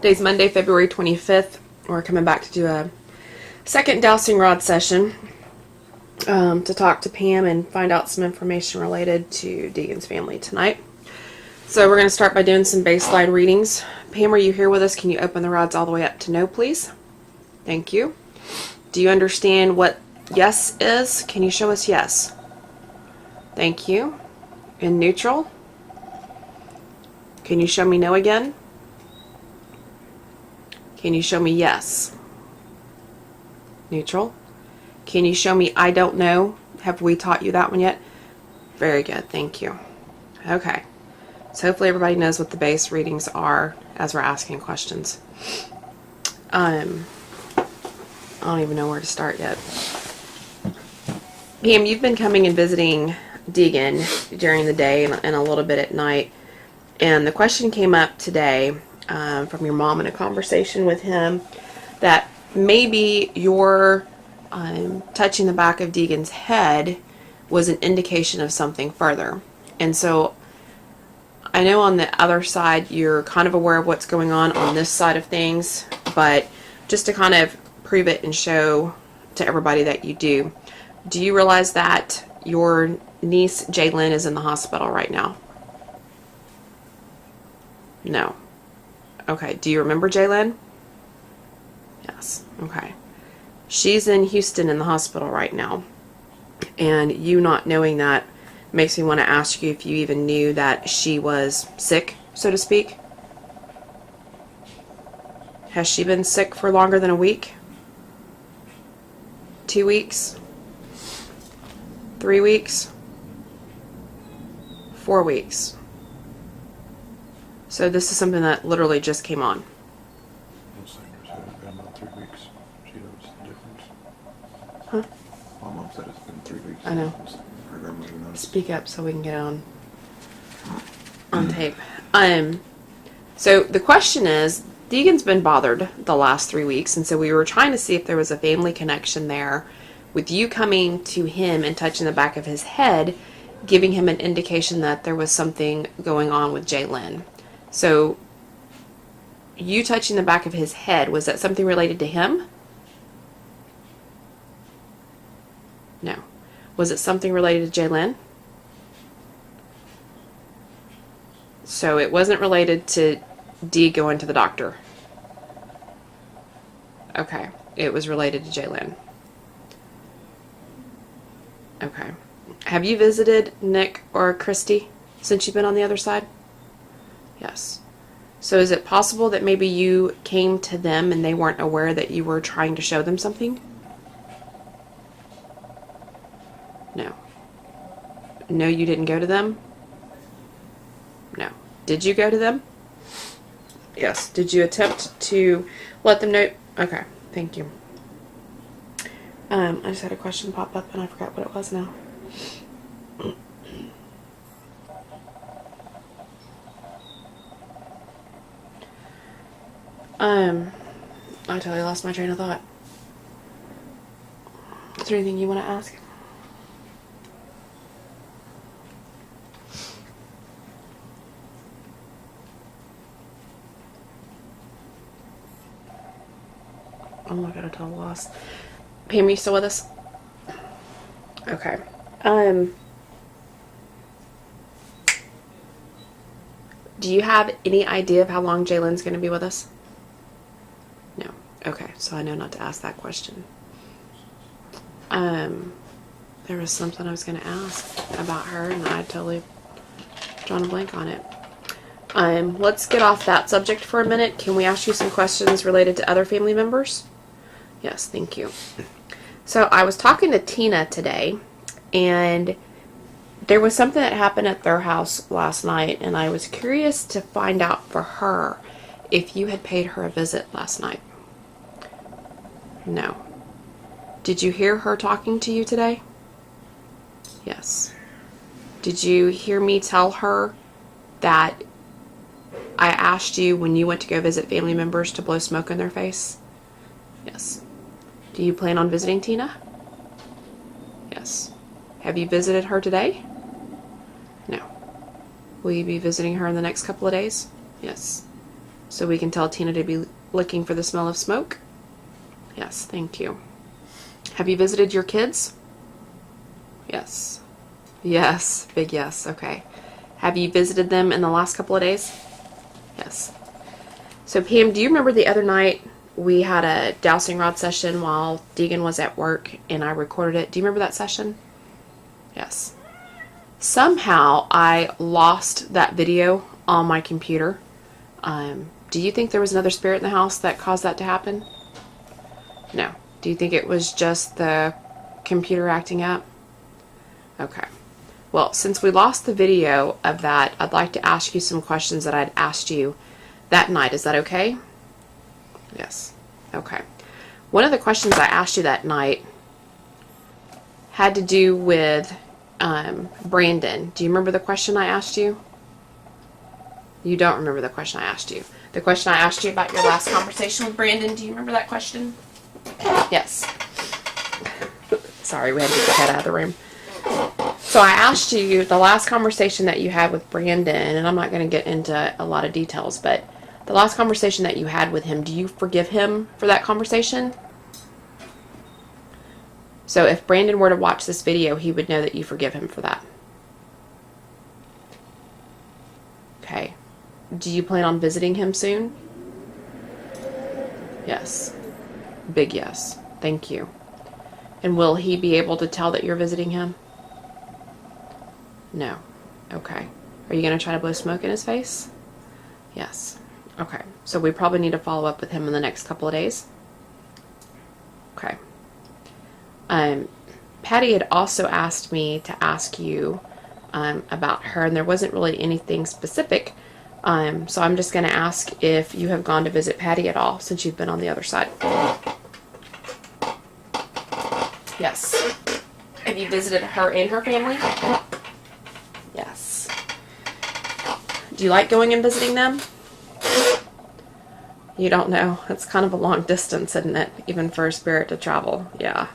Today's Monday, February 25th. We're coming back to do a second Dowsing Rod Session to talk to Pam and find out some information related to Deegan's family tonight. So we're going to start by doing some baseline readings. Pam, are you here with us? Can you open the rods all the way up to no, please? Thank you. Do you understand what yes is? Can you show us yes? Thank you. In neutral? Can you show me no again? Can you show me yes? Neutral. Can you show me I don't know? Have we taught you that one yet? Very good. Thank you. Okay. So hopefully everybody knows what the base readings are as we're asking questions. I don't even know where to start yet. Pam, you've been coming and visiting Deegan during the day and a little bit at night. And the question came up today from your mom in a conversation with him that maybe your touching the back of Deegan's head was an indication of something further. And so I know on the other side you're kind of aware of what's going on this side of things, but just to kind of prove it and show to everybody that you do you realize that your niece Jaylyn is in the hospital right now? No. Okay. Do you remember Jaylyn? Yes. Okay. She's in Houston in the hospital right now. And you not knowing that makes me want to ask you if you even knew that she was sick, so to speak. Has she been sick for longer than a week? 2 weeks? 3 weeks? 4 weeks? So this is something that literally just came on. Most singers said it's been about 3 weeks. She knows the difference. Huh? My mom said it's been 3 weeks. I know. Her grandmother knows. Speak up so we can get on tape. So the question is, Deegan's been bothered the last 3 weeks, and so we were trying to see if there was a family connection there with you coming to him and touching the back of his head, giving him an indication that there was something going on with Jaylyn. So you touching the back of his head, was that something related to him? No. Was it something related to Jaylyn? So it wasn't related to Dee going to the doctor. Okay. It was related to Jaylyn. Okay. Have you visited Nick or Christy since you've been on the other side? Yes. So is it possible that maybe you came to them and they weren't aware that you were trying to show them something? No. No, you didn't go to them? No. Did you go to them? Yes. Did you attempt to let them know? Okay. Thank you. I just had a question pop up and I forgot what it was now. I totally lost my train of thought. Is there anything you want to ask? I'm not at a total loss. Pam, are you still with us? Okay. Do you have any idea of how long Jaylyn's going to be with us? No. Okay, so I know not to ask that question. There was something I was going to ask about her, and I totally drawn a blank on it. Let's get off that subject for a minute. Can we ask you some questions related to other family members? Yes, thank you. So I was talking to Tina today, and there was something that happened at their house last night, and I was curious to find out for her if you had paid her a visit last night. No. Did you hear her talking to you today? Yes. Did you hear me tell her that I asked you when you went to go visit family members to blow smoke in their face? Yes. Do you plan on visiting Tina? Yes. Have you visited her today? No. Will you be visiting her in the next couple of days? Yes. So we can tell Tina to be looking for the smell of smoke? Yes, thank you. Have you visited your kids? Yes. Yes, big yes, okay. Have you visited them in the last couple of days? Yes. So Pam, do you remember the other night we had a dowsing rod session while Deegan was at work and I recorded it? Do you remember that session? Yes. Somehow I lost that video on my computer. Do you think there was another spirit in the house that caused that to happen? No. Do you think it was just the computer acting up? Okay. Well, since we lost the video of that, I'd like to ask you some questions that I'd asked you that night. Is that okay? Yes. Okay. One of the questions I asked you that night had to do with Brandon. Do you remember the question I asked you? You don't remember the question I asked you. The question I asked you about your last conversation with Brandon, do you remember that question? Yes. Sorry, we had to get the cat out of the room. So I asked you the last conversation that you had with Brandon, and I'm not going to get into a lot of details, but the last conversation that you had with him, do you forgive him for that conversation? So if Brandon were to watch this video, he would know that you forgive him for that. Okay. Do you plan on visiting him soon? Yes. Big yes. Thank you. And will he be able to tell that you're visiting him? No. Okay. Are you going to try to blow smoke in his face? Yes. Okay. So we probably need to follow up with him in the next couple of days. Okay. Patty had also asked me to ask you about her, and there wasn't really anything specific. So I'm just going to ask if you have gone to visit Patty at all since you've been on the other side. Yes. Have you visited her and her family? Yes. Do you like going and visiting them? You don't know. It's kind of a long distance, isn't it? Even for a spirit to travel. Yeah.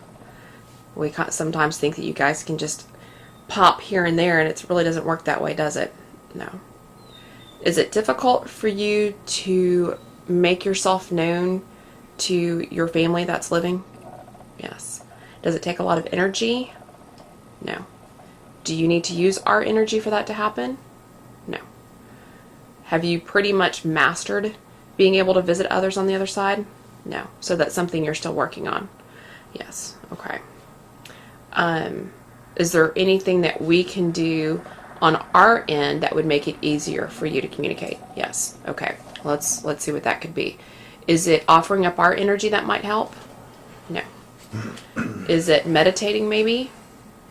We sometimes think that you guys can just pop here and there, and it really doesn't work that way, does it? No. Is it difficult for you to make yourself known to your family that's living? Yes. Does it take a lot of energy? No. Do you need to use our energy for that to happen? No. Have you pretty much mastered being able to visit others on the other side? No. So that's something you're still working on? Yes. Okay. Is there anything that we can do on our end that would make it easier for you to communicate? Yes. Okay. Let's see what that could be. Is it offering up our energy that might help? No. Is it meditating maybe?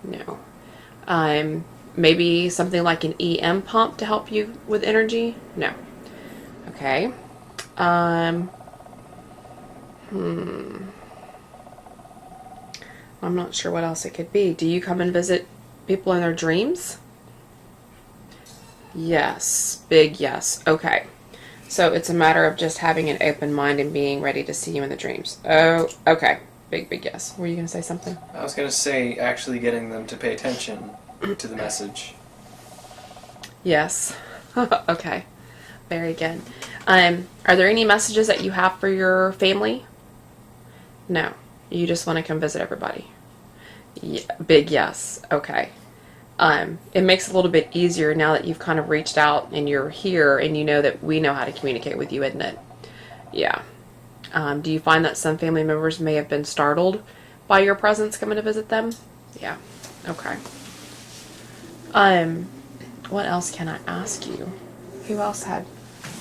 No. Maybe something like an EM pump to help you with energy? No. Okay. I'm not sure what else it could be. Do you come and visit people in their dreams? Yes. Big yes. Okay. So it's a matter of just having an open mind and being ready to see you in the dreams. Oh, okay. Big yes. Were you going to say something? I was going to say actually getting them to pay attention to the message. Yes. Okay. Very good. Are there any messages that you have for your family? No. You just want to come visit everybody. Yeah, big yes. Okay. It makes it a little bit easier now that you've kind of reached out and you're here and you know that we know how to communicate with you, isn't it? Yeah. Do you find that some family members may have been startled by your presence coming to visit them? Yeah. Okay. What else can I ask you? Who else had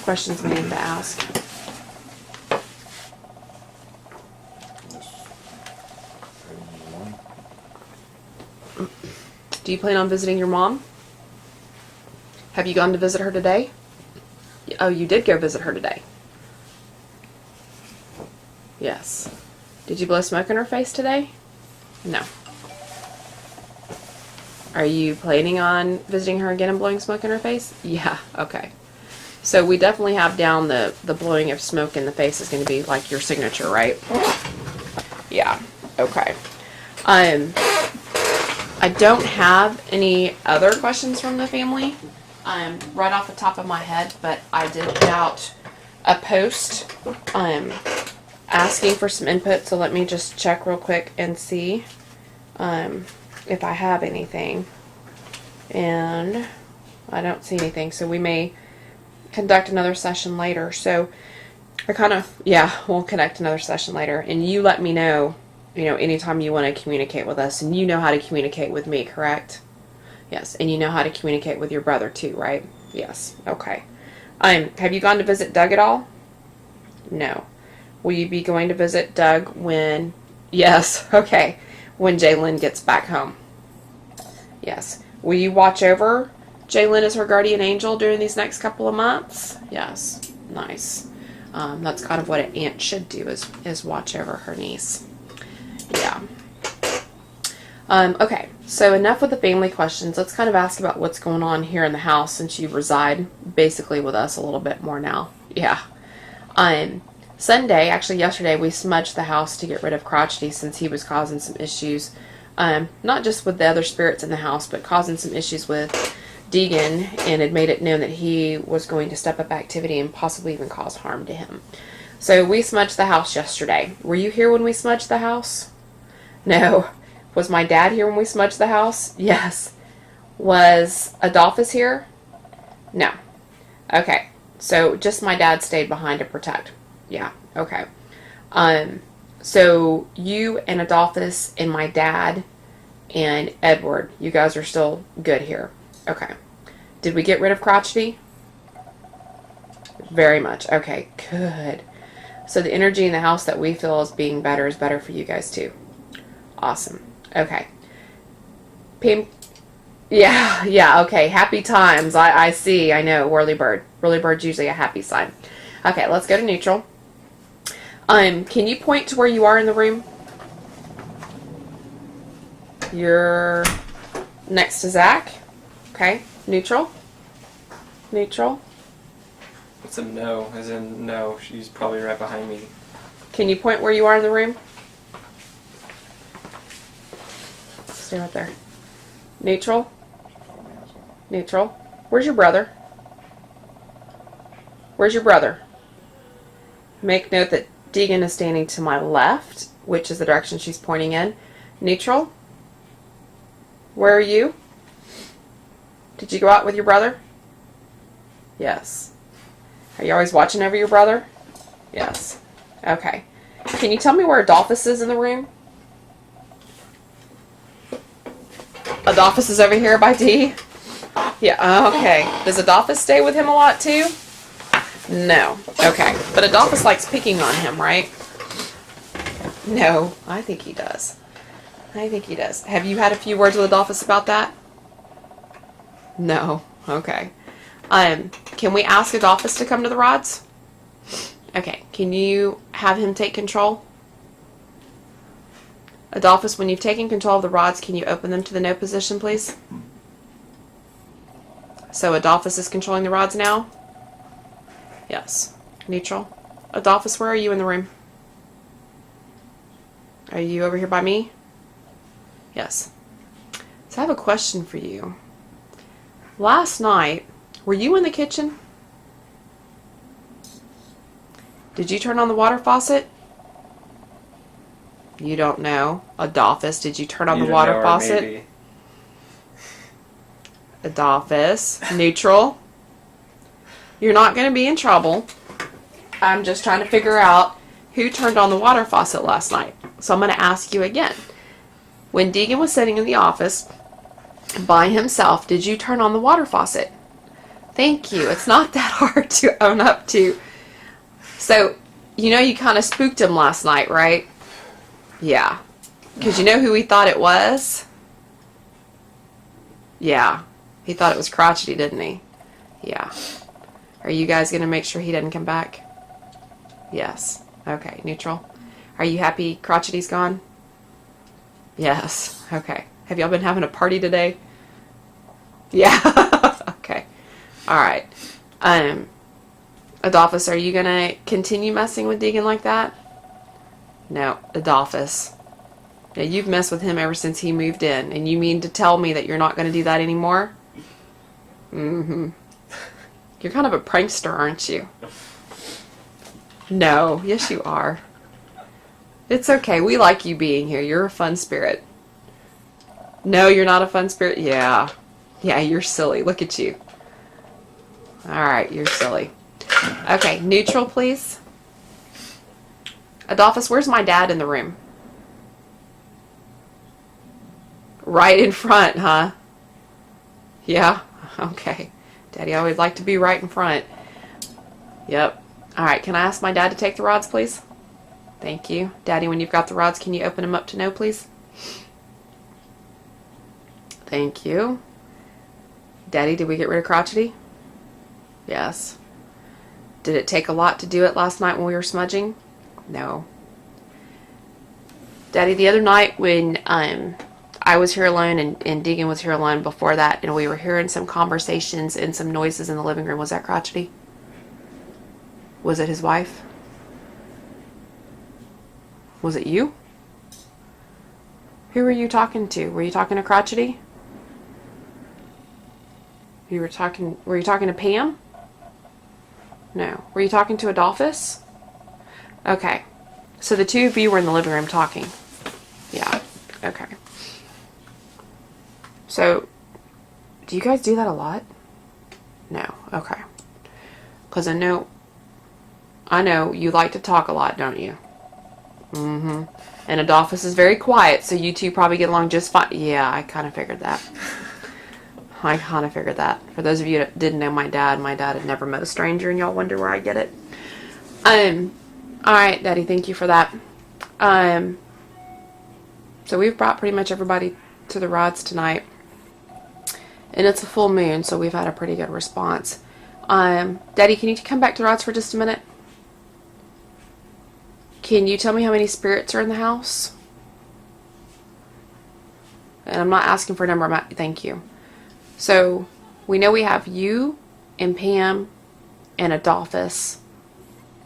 questions we need to ask? Do you plan on visiting your mom? Have you gone to visit her today? Oh, you did go visit her today. Yes. Did you blow smoke in her face today? No. Are you planning on visiting her again and blowing smoke in her face? Yeah, okay. So we definitely have down the blowing of smoke in the face is going to be like your signature, right? Yeah, okay. I don't have any other questions from the family right off the top of my head, but I did put out a post asking for some input, so let me just check real quick and see if I have anything. And I don't see anything, so we may conduct another session later. So we'll connect another session later, and you let me know, anytime you want to communicate with us, and you know how to communicate with me, correct? Yes, and you know how to communicate with your brother too, right? Yes, okay. Have you gone to visit Doug at all? No. Will you be going to visit Doug when, yes, okay, when Jalen gets back home? Yes. Will you watch over Jalen as her guardian angel during these next couple of months? Yes, nice. That's kind of what an aunt should do, is watch over her niece. Yeah. Okay, so enough with the family questions. Let's kind of ask about what's going on here in the house, since you reside basically with us a little bit more now. Yeah. Sunday, actually yesterday, we smudged the house to get rid of Crotchety, since he was causing some issues, not just with the other spirits in the house, but causing some issues with Deegan, and had made it known that he was going to step up activity and possibly even cause harm to him. So we smudged the house yesterday. Were you here when we smudged the house? No. Was my dad here when we smudged the house? Yes. Was Adolphus here? No. Okay. So just my dad stayed behind to protect. Yeah. Okay. So you and Adolphus and my dad and Edward, you guys are still good here. Okay. Did we get rid of Crotchety? Very much. Okay. Good. So the energy in the house that we feel is being better is better for you guys too. Awesome. Okay. Pam. Yeah, okay. Happy times. I see. I know. Whirly bird. Whirly bird's usually a happy sign. Okay, let's go to neutral. Can you point to where you are in the room? You're next to Zach. Okay. Neutral. Neutral. It's a no, as in no. She's probably right behind me. Can you point where you are in the room? Stay right there. Neutral. Neutral. Where's your brother? Where's your brother? Make note that Deegan is standing to my left, which is the direction she's pointing in. Neutral. Where are you? Did you go out with your brother? Yes. Are you always watching over your brother? Yes. Okay. Can you tell me where Adolphus is in the room? Adolphus is over here by D? Yeah, okay. Does Adolphus stay with him a lot too? No. Okay. But Adolphus likes picking on him, right? No, I think he does. I think he does. Have you had a few words with Adolphus about that? No. Okay. Can we ask Adolphus to come to the rods? Okay. Can you have him take control? Adolphus, when you've taken control of the rods, can you open them to the no position, please? So Adolphus is controlling the rods now? Yes. Neutral. Adolphus, where are you in the room? Are you over here by me? Yes. So I have a question for you. Last night, were you in the kitchen? Did you turn on the water faucet? You don't know. Adolphus, did you turn on the water faucet? Maybe. Adolphus. Neutral. You're not going to be in trouble. I'm just trying to figure out who turned on the water faucet last night. So I'm going to ask you again. When Deegan was sitting in the office by himself, did you turn on the water faucet? Thank you. It's not that hard to own up to. So, you kind of spooked him last night, right? Yeah. Because you know who he thought it was? Yeah. He thought it was Crotchety, didn't he? Yeah. Are you guys going to make sure he doesn't come back? Yes. Okay. Neutral. Are you happy Crotchety's gone? Yes. Okay. Have y'all been having a party today? Yeah. Okay. All right. Adolphus, are you going to continue messing with Deegan like that? No. Adolphus. Now, you've messed with him ever since he moved in, and you mean to tell me that you're not going to do that anymore? Mm-hmm. You're kind of a prankster, aren't you? No. Yes, you are. It's okay. We like you being here. You're a fun spirit. No, you're not a fun spirit? Yeah. Yeah, you're silly. Look at you. Alright, you're silly. Okay, neutral, please. Adolphus, where's my dad in the room? Right in front, huh? Yeah? Okay. Daddy always liked to be right in front. Yep. Alright, can I ask my dad to take the rods, please? Thank you. Daddy, when you've got the rods, can you open them up to no, please? Thank you. Daddy, did we get rid of crotchety? Yes. Did it take a lot to do it last night when we were smudging? No. Daddy, the other night when I was here alone and Deegan was here alone before that, and we were hearing some conversations and some noises in the living room, was that crotchety? Was it his wife? Was it you? Who were you talking to? Were you talking to crotchety? Were you talking to Pam? No. Were you talking to Adolphus? Okay. So the two of you were in the living room talking. Yeah. Okay. So, do you guys do that a lot? No. Okay. Because I know you like to talk a lot, don't you? Mm-hmm. And Adolphus is very quiet, so you two probably get along just fine. Yeah, I kind of figured that. For those of you that didn't know my dad had never met a stranger, and y'all wonder where I get it. Alright, Daddy, thank you for that. So we've brought pretty much everybody to the rods tonight. And it's a full moon, so we've had a pretty good response. Daddy, can you come back to the rods for just a minute? Can you tell me how many spirits are in the house? And I'm not asking for a number. Thank you. So, we know we have you and Pam and Adolphus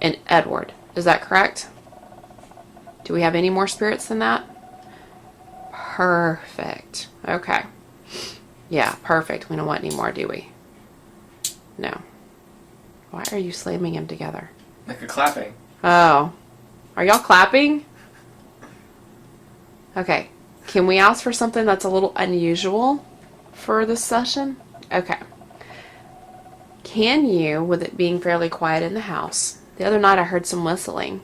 and Edward. Is that correct? Do we have any more spirits than that? Perfect. Okay. Yeah, perfect. We don't want any more, do we? No. Why are you slamming them together? Like a clapping. Oh. Are y'all clapping? Okay. Can we ask for something that's a little unusual for this session? Okay. Can you, with it being fairly quiet in the house, the other night I heard some whistling,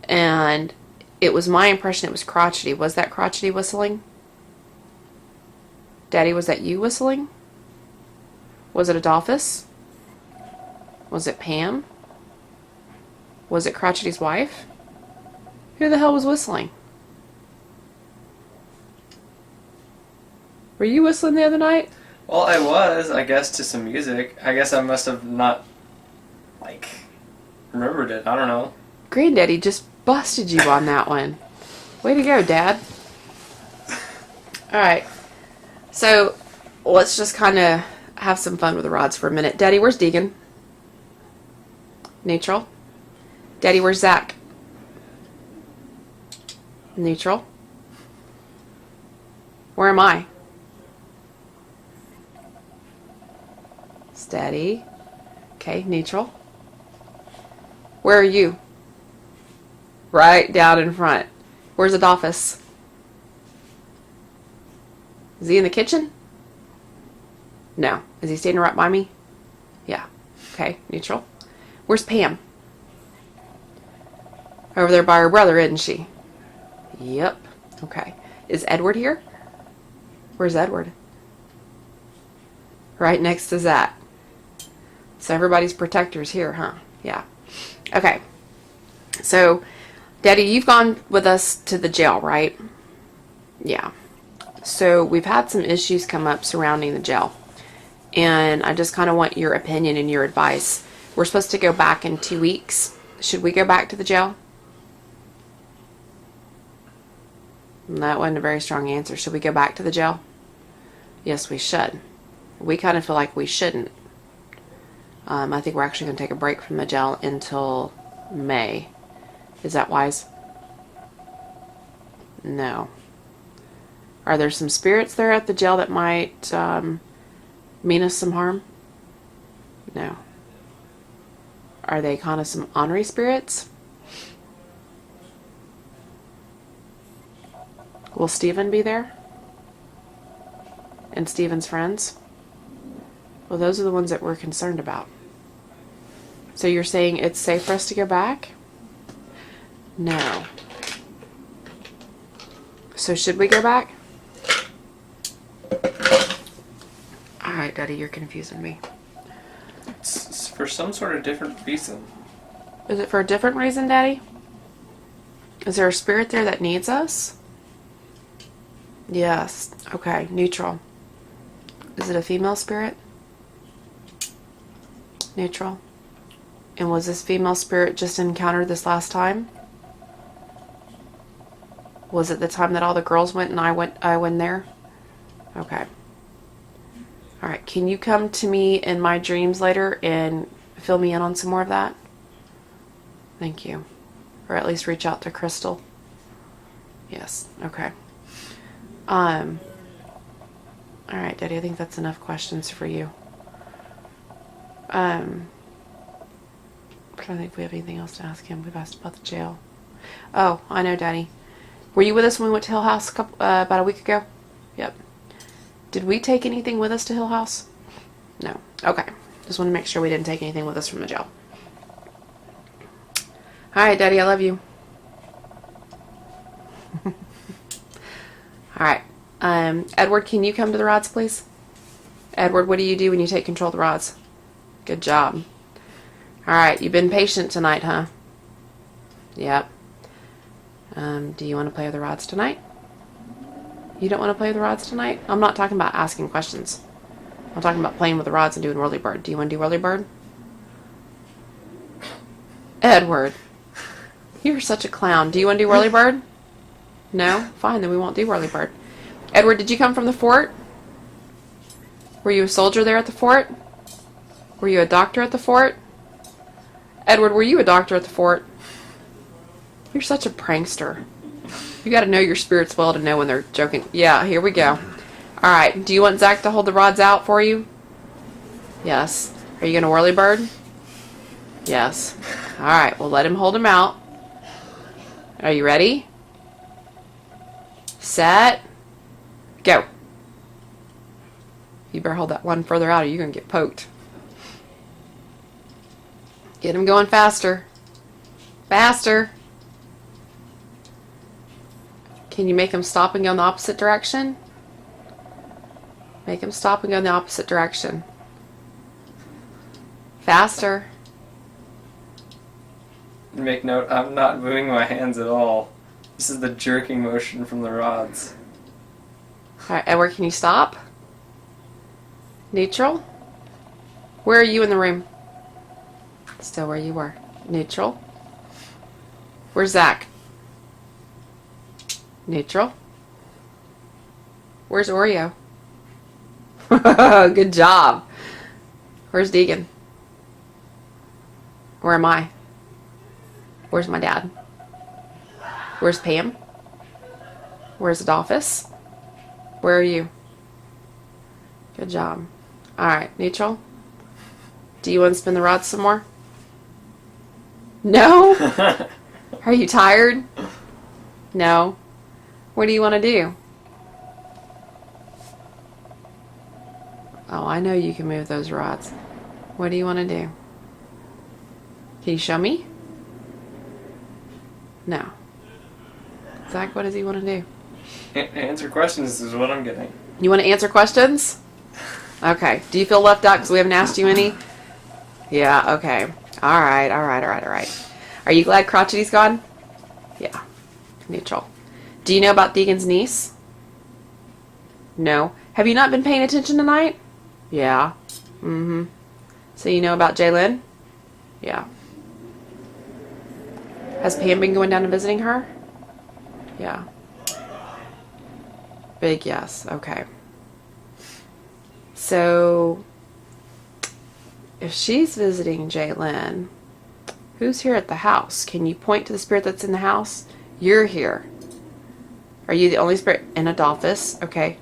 and it was my impression it was crotchety. Was that crotchety whistling? Daddy, was that you whistling? Was it Adolphus? Was it Pam? Was it Crotchety's wife? Who the hell was whistling? Were you whistling the other night? Well, I was, I guess, to some music. I guess I must have not, remembered it. I don't know. Granddaddy just busted you on that one. Way to go, Dad. Alright. So, let's just kind of have some fun with the rods for a minute. Daddy, where's Deegan? Neutral. Daddy, where's Zach? Neutral. Where am I? Steady. Okay, neutral. Where are you? Right down in front. Where's Adolphus? Is he in the kitchen? No. Is he standing right by me? Yeah. Okay, neutral. Where's Pam? Over there by her brother, isn't she? Yep. Okay. Is Edward here? Where's Edward? Right next to Zach. So everybody's protector's here, huh? Yeah. Okay. So, Daddy, you've gone with us to the jail, right? Yeah. So, we've had some issues come up surrounding the jail. And I just kind of want your opinion and your advice. We're supposed to go back in 2 weeks. Should we go back to the jail? That wasn't a very strong answer. Should we go back to the jail? Yes, we should. We kind of feel like we shouldn't. I think we're actually going to take a break from the jail until May. Is that wise? No. Are there some spirits there at the jail that might mean us some harm? No. Are they kind of some ornery spirits? Will Stephen be there? And Stephen's friends? Well, those are the ones that we're concerned about. So you're saying it's safe for us to go back? No. So should we go back? Alright, Daddy, you're confusing me. It's for some sort of different reason. Is it for a different reason, Daddy? Is there a spirit there that needs us? Yes. Okay, neutral. Is it a female spirit? Neutral. And was this female spirit just encountered this last time? Was it the time that all the girls went and I went there? Okay. Alright, can you come to me in my dreams later and fill me in on some more of that? Thank you. Or at least reach out to Crystal. Yes, okay. Alright, Daddy, I think that's enough questions for you. I'm trying to think if we have anything else to ask him. We've asked about the jail. Oh, I know, Daddy. Were you with us when we went to Hill House about a week ago? Yep. Did we take anything with us to Hill House? No. Okay. Just want to make sure we didn't take anything with us from the jail. Alright, Daddy, I love you. Alright. Edward, can you come to the rods, please? Edward, what do you do when you take control of the rods? Good job. Alright, you've been patient tonight, huh? Yep. Do you want to play with the rods tonight? You don't want to play with the rods tonight? I'm not talking about asking questions. I'm talking about playing with the rods and doing whirly bird. Do you want to do whirly bird? Edward. You're such a clown. Do you want to do whirly bird? No? Fine, then we won't do whirly bird. Edward, did you come from the fort? Were you a soldier there at the fort? Were you a doctor at the fort? Edward, were you a doctor at the fort? You're such a prankster. You gotta know your spirits well to know when they're joking. Yeah, here we go. Alright, do you want Zach to hold the rods out for you? Yes. Are you gonna whirly bird? Yes. Alright, well let him hold him out. Are you ready? Set. Go. You better hold that one further out or you're gonna get poked. Get him going faster. Faster. Can you make him stop and go in the opposite direction? Make him stop and go in the opposite direction. Faster. Make note, I'm not moving my hands at all. This is the jerking motion from the rods. Alright, Edward, can you stop? Neutral. Where are you in the room? Still where you were. Neutral. Where's Zach? Neutral. Where's Oreo? Good job. Where's Deegan? Where am I? Where's my dad? Where's Pam? Where's Adolphus? Where are you? Good job. Alright, neutral. Do you want to spin the rods some more? No? Are you tired? No. What do you want to do? Oh, I know you can move those rods. What do you want to do? Can you show me? No. Zach, what does he want to do? Answer questions is what I'm getting. You want to answer questions? Okay. Do you feel left out because we haven't asked you any? Yeah, okay. Alright. Are you glad Crotchety's gone? Yeah. Neutral. Do you know about Deegan's niece? No. Have you not been paying attention tonight? Yeah. Mm-hmm. So you know about Jaylyn? Yeah. Has Pam been going down and visiting her? Yeah. Big yes. Okay. So, if she's visiting Jaylyn, who's here at the house? Can you point to the spirit that's in the house? You're here. Are you the only spirit? And Adolphus. Okay.